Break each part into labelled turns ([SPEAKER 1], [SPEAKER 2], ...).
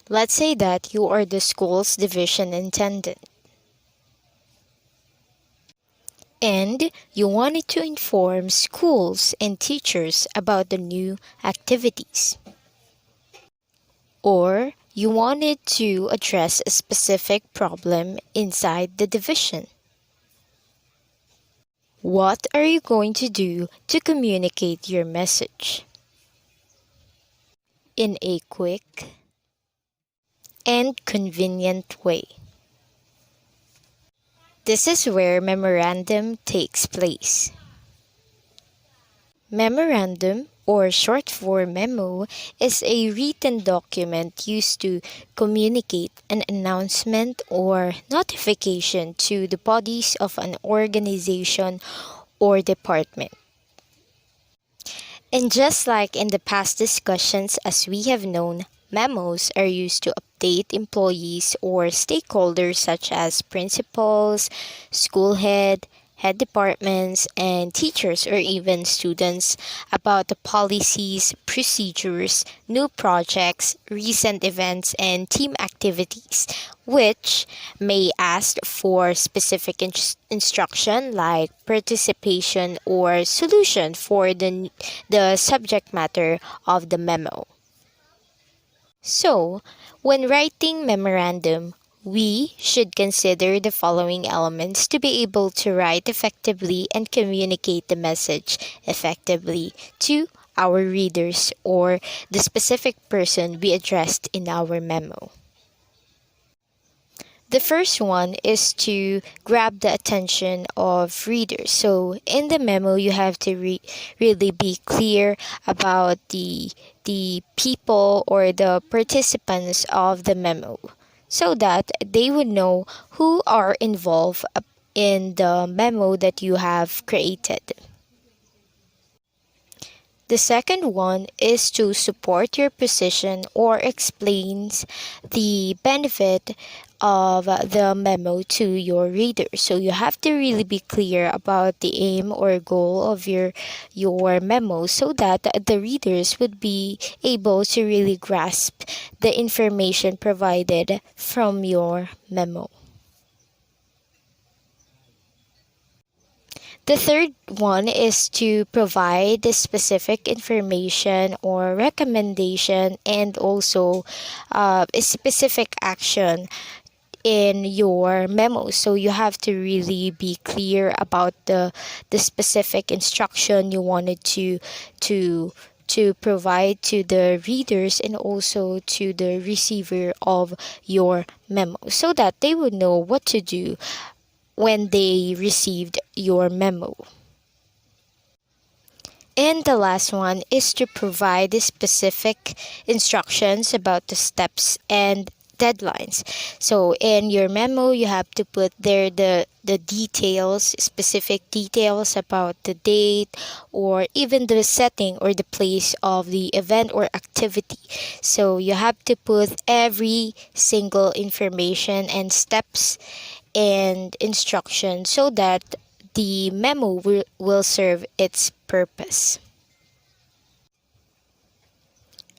[SPEAKER 1] Let's say that you are the school's division intendant and you wanted to inform schools and teachers about the new activities. Or you wanted to address a specific problem inside the division. What are you going to do to communicate your message? In a quick and convenient way. This is where memorandum takes place. Memorandum, or short for memo, is a written document used to communicate an announcement or notification to the bodies of an organization or department. And just like in the past discussions, as we have known, memos are used to update employees or stakeholders such as principals, school head departments, and teachers or even students about the policies, procedures, new projects, recent events, and team activities, which may ask for specific instruction like participation or solution for the subject matter of the memo. So, when writing memorandum, we should consider the following elements to be able to write effectively and communicate the message effectively to our readers or the specific person we addressed in our memo. The first one is to grab the attention of readers. So in the memo, you have to really be clear about the people or the participants of the memo so that they would know who are involved in the memo that you have created. The second one is to support your position or explains the benefit of the memo to your readers. So you have to really be clear about the aim or goal of your memo so that the readers would be able to really grasp the information provided from your memo. The third one is to provide the specific information or recommendation and also a specific action in your memo. So you have to really be clear about the specific instruction you wanted to provide to the readers and also to the receiver of your memo so that they would know what to do when they received your memo. And the last one is to provide the specific instructions about the steps and deadlines. So in your memo, you have to put there the details, specific details about the date or even the setting or the place of the event or activity. So you have to put every single information and steps and instructions so that the memo will serve its purpose.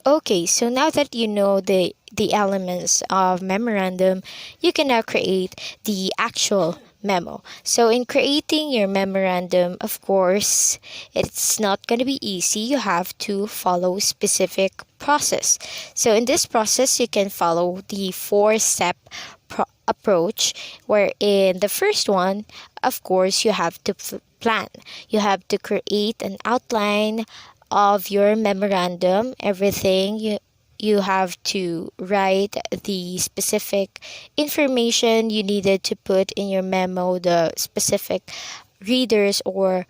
[SPEAKER 1] Okay, so now that you know the elements of memorandum, you can now create the actual memo. So in creating your memorandum, of course, it's not going to be easy. You have to follow specific process. So in this process, you can follow the 4-step approach, wherein the first one, of course, you have to plan. You have to create an outline of your memorandum, everything. You have to write the specific information you needed to put in your memo, the specific readers or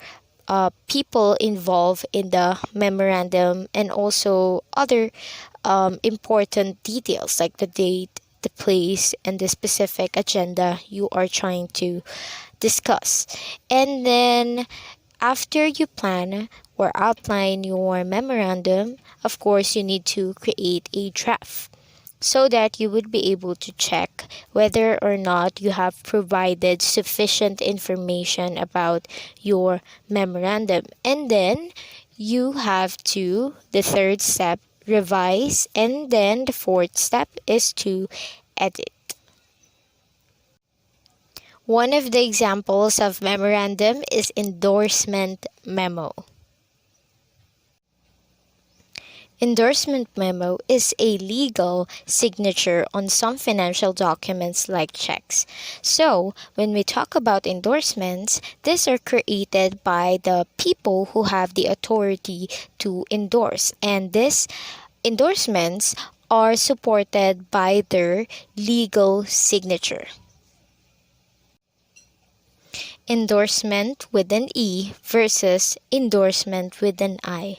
[SPEAKER 1] people involved in the memorandum, and also other important details like the date, the place, and the specific agenda you are trying to discuss. And then after you plan or outline your memorandum, of course, you need to create a draft so that you would be able to check whether or not you have provided sufficient information about your memorandum. And then you have to, the third step, revise, and then the fourth step is to edit. One of the examples of memorandum is endorsement memo. Endorsement memo is a legal signature on some financial documents like checks. So, when we talk about endorsements, these are created by the people who have the authority to endorse, and these endorsements are supported by their legal signature. Endorsement with an E versus endorsement with an I.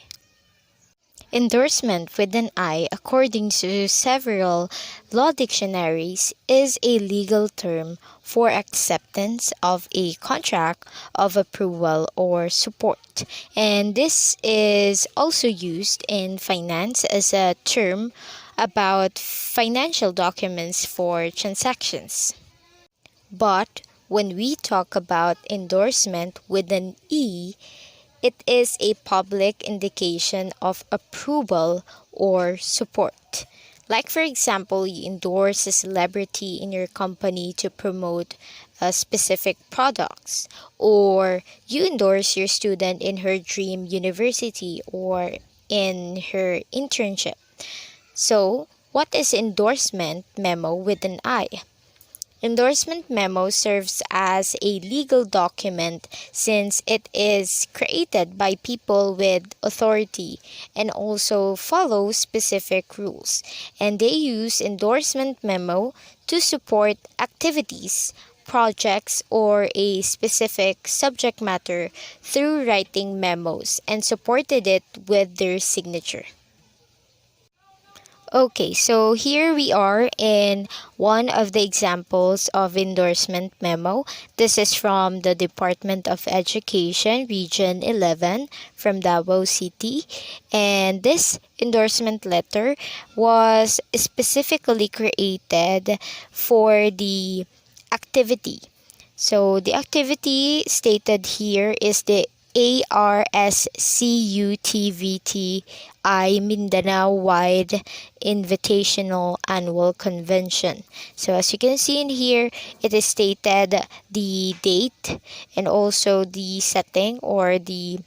[SPEAKER 1] Endorsement with an I, according to several law dictionaries, is a legal term for acceptance of a contract of approval or support. And this is also used in finance as a term about financial documents for transactions. But when we talk about endorsement with an E, it is a public indication of approval or support. Like, for example, you endorse a celebrity in your company to promote specific products, or you endorse your student in her dream university or in her internship. So, what is endorsement memo with an I? Endorsement memo serves as a legal document since it is created by people with authority and also follows specific rules. And they use endorsement memo to support activities, projects, or a specific subject matter through writing memos and supported it with their signature. Okay, so here we are in one of the examples of endorsement memo. This is from the Department of Education, Region 11 from Davao City. And this endorsement letter was specifically created for the activity. So the activity stated here is the ARSCUTVTI Mindanao Wide Invitational Annual Convention. So as you can see in here, it is stated the date and also the setting or the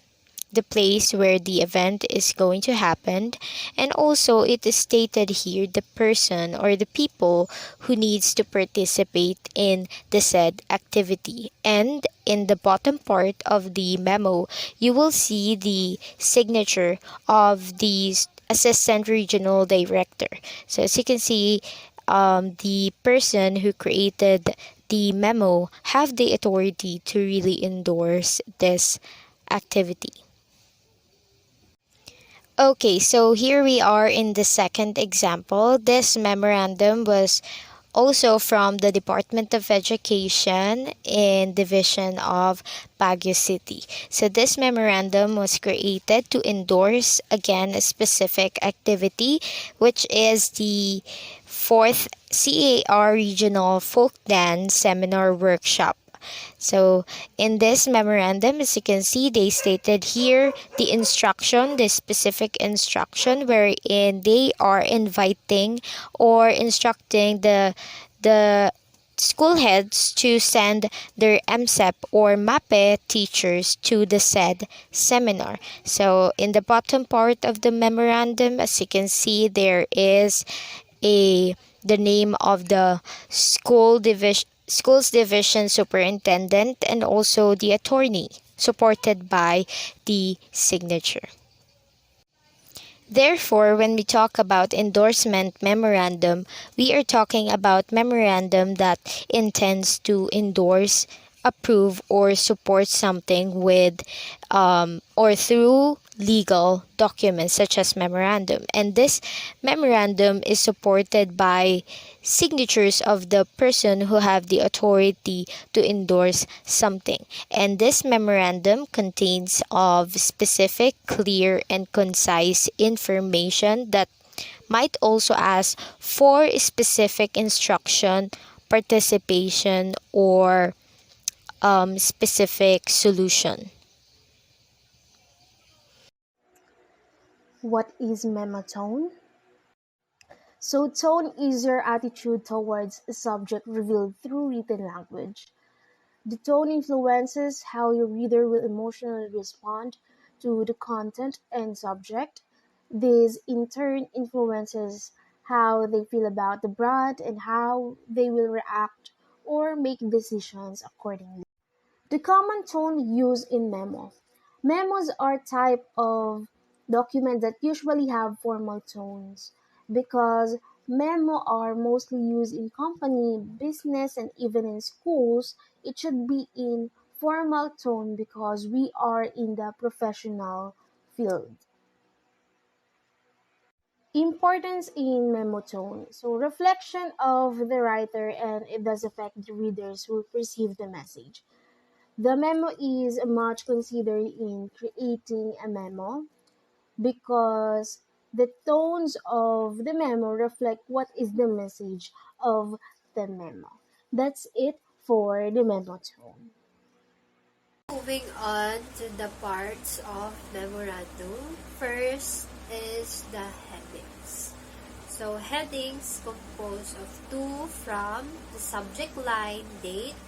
[SPEAKER 1] place where the event is going to happen, and also it is stated here the person or the people who needs to participate in the said activity. And in the bottom part of the memo, you will see the signature of the assistant regional director. So as you can see, the person who created the memo have the authority to really endorse this activity. Okay, so here we are in the second example. This memorandum was also from the Department of Education in Division of Baguio City. So this memorandum was created to endorse again a specific activity, which is the fourth CAR Regional Folk Dance Seminar Workshop. So in this memorandum, as you can see, they stated here the instruction, the specific instruction wherein they are inviting or instructing the school heads to send their MSEP or MAPE teachers to the said seminar. So in the bottom part of the memorandum, as you can see, there is the name of the schools division superintendent and also the attorney, supported by the signature. Therefore, when we talk about endorsement memorandum, we are talking about memorandum that intends to endorse, approve, or support something with or through legal documents such as memorandum. And this memorandum is supported by signatures of the person who have the authority to endorse something. And this memorandum contains of specific, clear, and concise information that might also ask for specific instruction, participation, or specific solution.
[SPEAKER 2] What is memo tone? So, tone is your attitude towards a subject revealed through written language. The tone influences how your reader will emotionally respond to the content and subject. This, in turn, influences how they feel about the brand and how they will react or make decisions accordingly. The common tone used in memo. Memos are type of document that usually have formal tones because memo are mostly used in company, business, and even in schools. It should be in formal tone because we are in the professional field. Importance in memo tone. So reflection of the writer and it does affect the readers who perceive the message. The memo is much considered in creating a memo because the tones of the memo reflect what is the message of the memo. That's it for the memo tone.
[SPEAKER 3] Moving on to the parts of memorandum, first is the headings. So headings compose of two from the subject line, date,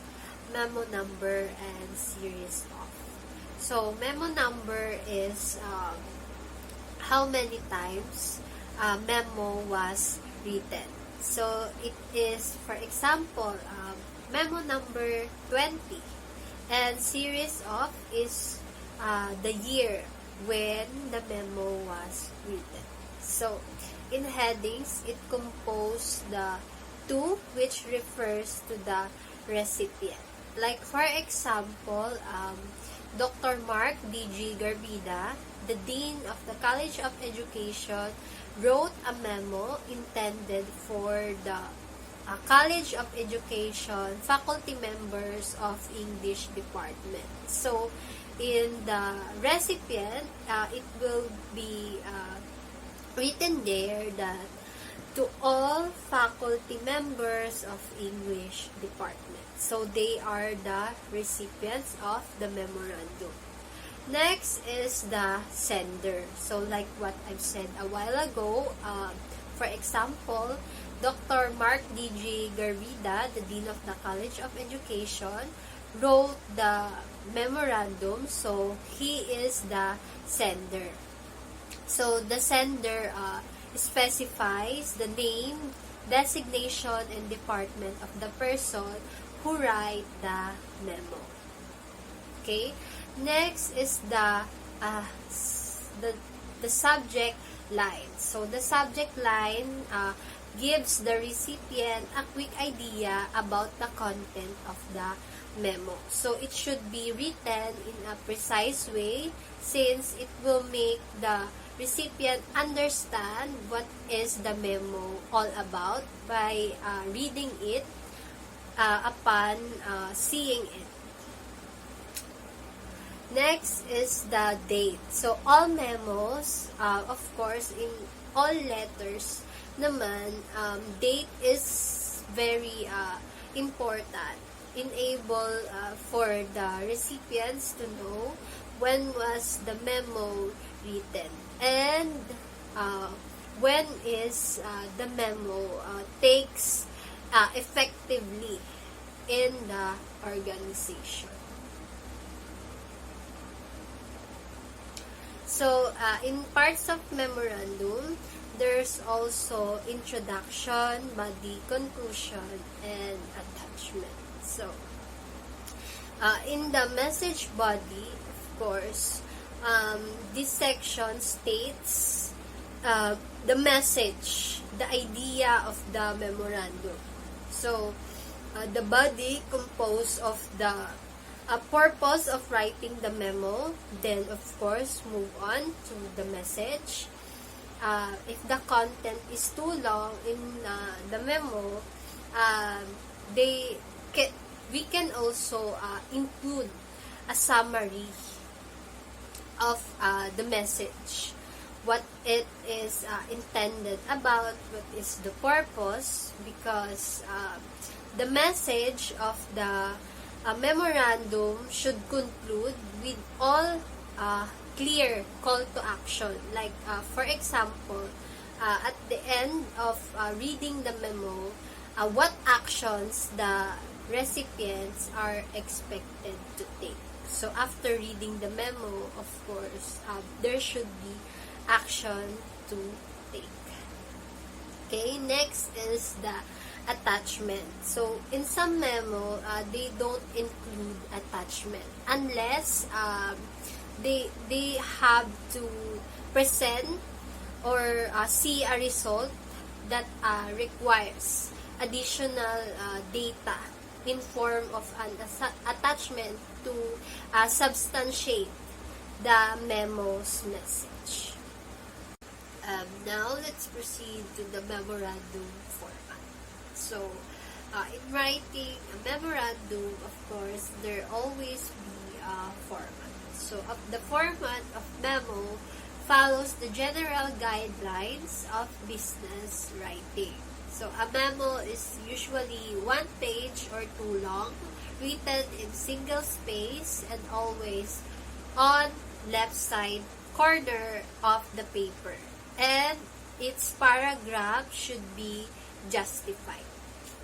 [SPEAKER 3] memo number, and series of. So memo number is how many times memo was written. So it is, for example, memo number 20. And series of is the year when the memo was written. So, in headings, it composed the to, which refers to the recipient. Like, for example, Dr. Mark D.G. Garbida, the Dean of the College of Education, wrote a memo intended for the College of Education faculty members of English department. So, in the recipient, it will be written there that to all faculty members of English department. So, they are the recipients of the memorandum. Next is the sender. So, like what I've said a while ago, for example, Dr. Mark D.G. Garvida, the Dean of the College of Education, wrote the memorandum, so he is the sender. So, the sender specifies the name, designation, and department of the person who write the memo. Okay? Next is the subject line. So, the subject line gives the recipient a quick idea about the content of the memo. So, it should be written in a precise way since it will make the recipient understand what is the memo all about by reading it upon seeing it. Next is the date. So, all memos, of course, in all letters naman, date is very important. Enable for the recipients to know when was the memo written and when is the memo takes effectively in the organization. So, in parts of memorandum, there's also introduction, body, conclusion, and attachment. So, in the message body, of course, this section states the message, the idea of the memorandum. So, the body composed of the purpose of writing the memo, then of course move on to the message. If the content is too long in the memo, we can also include a summary of the message, what it is intended about, what is the purpose, because the message of the memorandum should conclude with all clear call to action. Like, for example, at the end of reading the memo, what actions the recipients are expected to take. So, after reading the memo, of course, there should be action to take. Okay, next is the attachment. So, in some memo, they don't include attachment unless they have to present or see a result that requires additional data in form of an attachment to substantiate the memo's message. Now, let's proceed to the memorandum format. So, in writing a memorandum, of course, there always be a format. So, the format of memo follows the general guidelines of business writing. So, a memo is usually 1 page or 2 long, written in single space and always on left side corner of the paper. And its paragraph should be justified.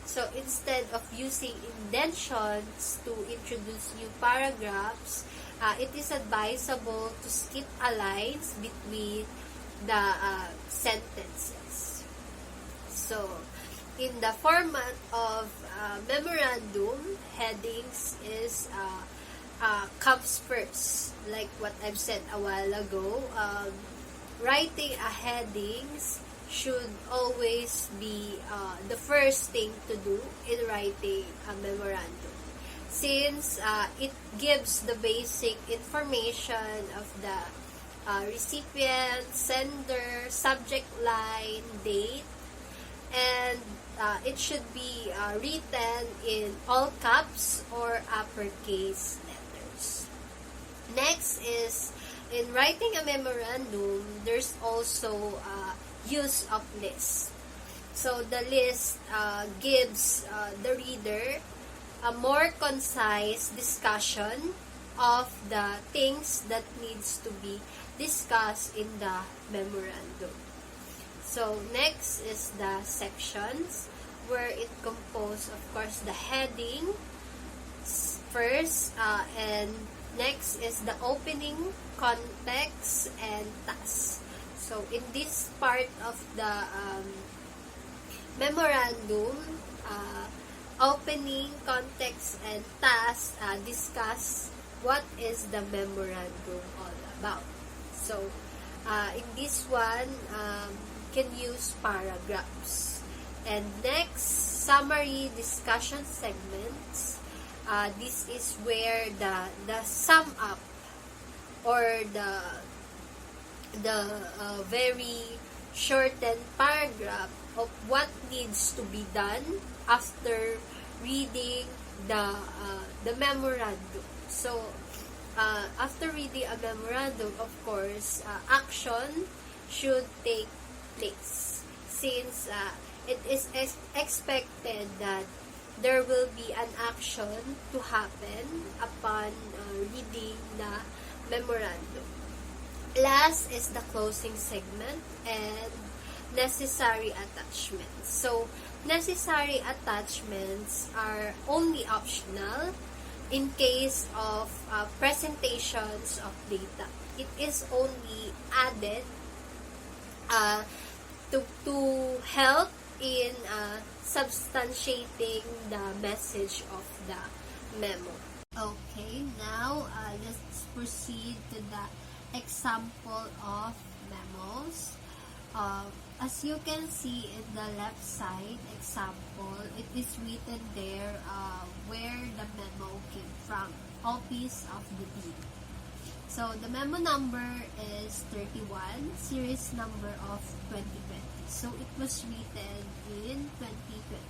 [SPEAKER 3] So, instead of using indentions to introduce new paragraphs, it is advisable to skip a lines between the sentences. So, in the format of memorandum, headings is comes first. Like what I've said a while ago, writing a headings should always be the first thing to do in writing a memorandum, since it gives the basic information of the recipient, sender, subject line, date, and it should be written in all caps or uppercase letters. Next is, in writing a memorandum, there's also use of list. So, the list gives the reader a more concise discussion of the things that needs to be discussed in the memorandum. So, next is the sections, where it composed, of course, the heading first, and next is the opening, context, and task. So, in this part of the memorandum, opening, context, and task discuss what is the memorandum all about. So, in this one, can use paragraphs. And next, summary discussion segments. This is where the sum up or the very shortened paragraph of what needs to be done after reading the memorandum. So, after reading a memorandum, of course, action should take place, since it is expected that there will be an action to happen upon reading the memorandum. Last is the closing segment and necessary attachments. So, necessary attachments are only optional in case of presentations of data. It is only added to help in substantiating the message of the memo. Okay, now let's proceed to the example of memos. As you can see in the left side example, it is written there where the memo came from, Office of the Dean. So, the memo number is 31, series number of 2020. So, it was written in 2020.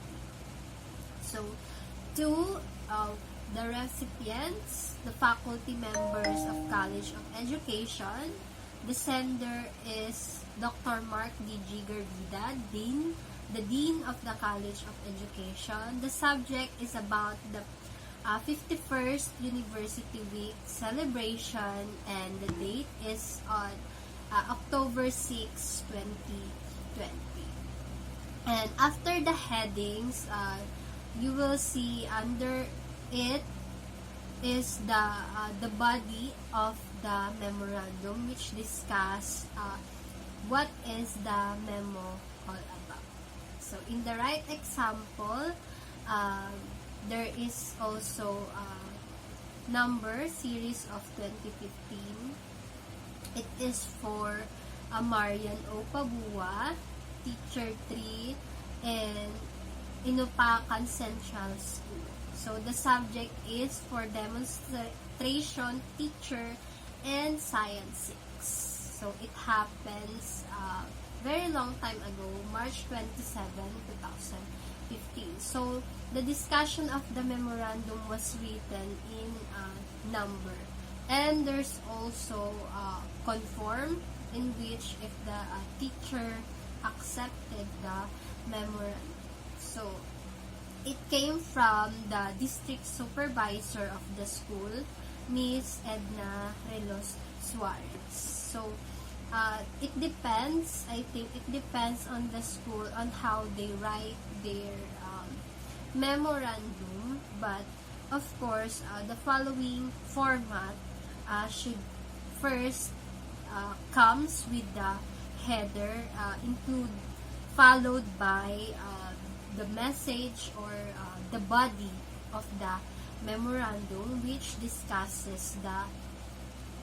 [SPEAKER 3] So, to the recipients, the faculty members of College of Education, the sender is Dr. Mark D.G. Garvida, Dean, the Dean of the College of Education. The subject is about the 51st University Week celebration, and the date is on October 6, 2020. And after the headings, you will see under it is the body of the memorandum, which discuss what is the memo all about. So in the right example, there is also number series of 2015. It is for Marian O. Pabua, Teacher 3, and Inupakan Central School. So the subject is for demonstration teacher and science 6. So it happens very long time ago, March 27, 2015. So the discussion of the memorandum was written in number. And there's also conform, in which if the teacher accepted the memorandum. So it came from the district supervisor of the school, Miss Edna Relos Suarez. So it depends, I think it depends on the school on how they write their memorandum, but of course the following format should first comes with the header, include followed by the message or the body of the memorandum, which discusses the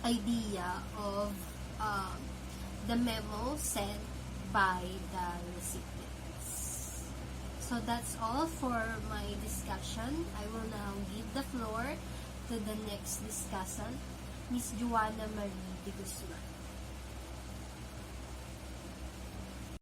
[SPEAKER 3] idea of the memo sent by the recipients. So that's all for my discussion. I will now give the floor to the next discussant, Miss Joanna Marie de Guzman.